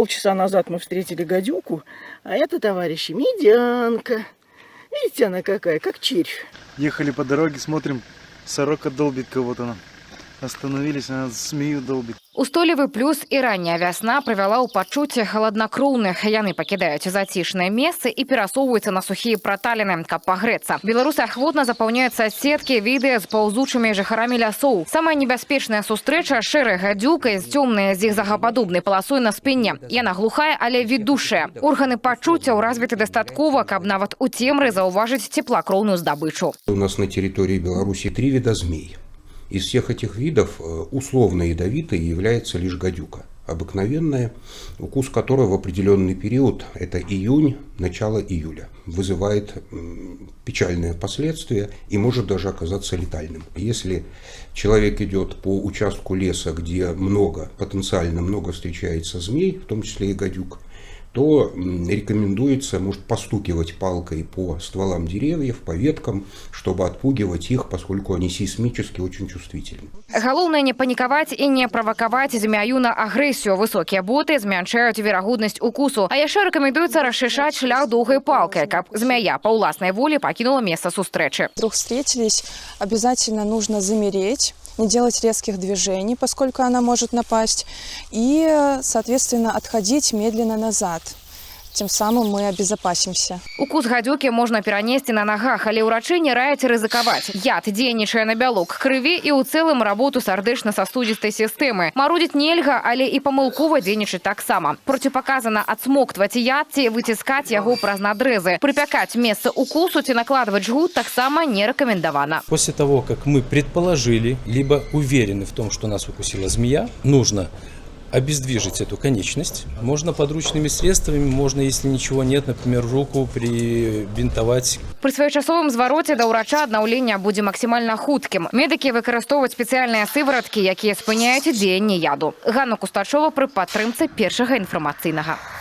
полчаса назад мы встретили гадюку, а это, товарищи, медянка. Видите, она какая, как червь. Ехали по дороге, смотрим, сорока долбит кого-то нам. Остановились, она змею долбит. Устойлівы плюс і ранняя вясна прывяла ў пачуцце халаднакроўных. Яны пакідаюць зацішныя месцы і перасоўваюцца на сухія праталіны, каб пагрэцца. Беларусы ахвотна запаўняюцца сеткі відэа з паўзучымі жыхарамі лясоў. Самая небяспечная сустрэча – шэрая гадзюка з цёмнай зігзагападобнай паласой на спіне. Яна глухая, але відушая. Органы пачуццяў развіты дастаткова, каб нават у цемры заўважыць цеплакроўную здабычу. У нас на территории Беларуси 3 вида змей. Из всех этих видов условно ядовитой является лишь гадюка. Обыкновенная, укус которой в определенный период, это июнь, начало июля, вызывает печальные последствия и может даже оказаться летальным. Если человек идет по участку леса, где потенциально много встречается змей, в том числе и гадюк, то рекомендуется, может, постукивать палкой по стволам деревьев, по веткам, чтобы отпугивать их, поскольку они сейсмически очень чувствительны. Галоўнае не панікаваць і не правакаваць змяю на агрэсію. Высокія боты змяншаюць верагоднасць укусу. А яшчэ рэкамендуецца расчышаць шлях доўгай палкай, каб змяя па ўласнай волі пакінула месца сустрэчы. Вдруг встретились, обязательно нужно замереть, не делать резких движений, поскольку она может напасть, и, соответственно, отходить медленно назад. Тем самым мы обезопасимся. Укус гадюкі можна перанесці на нагах, але ўрачы не раяць рызыкаваць. Яд дзейнічае на бялок крыві і ў цэлым работу сардэчна-сасудзістай сістэмы. Марудзіць нельга, але і памылкова дзейнічаць таксама. Проціпаказана адсмоктваць яд ці выціскаць яго праз надрэзы. Прыпякаць месца укусу ці накладваць жгут таксама не рэкамендавана. После того, как мы предположили, либо уверены в том, что нас укусила змея, нужно обездвижить эту конечность. Можно подручными средствами, можно, если ничего нет, например, руку прибинтовать. При своечасовым звароце да ўрача аднаўлення будзе максімальна хуткім. Медыкі выкарыстоўваюць спецыяльныя сывороткі, якія спыняюць дзеянне яду. Ганна Кустачова пры падтрымцы першага інфармацыйнага.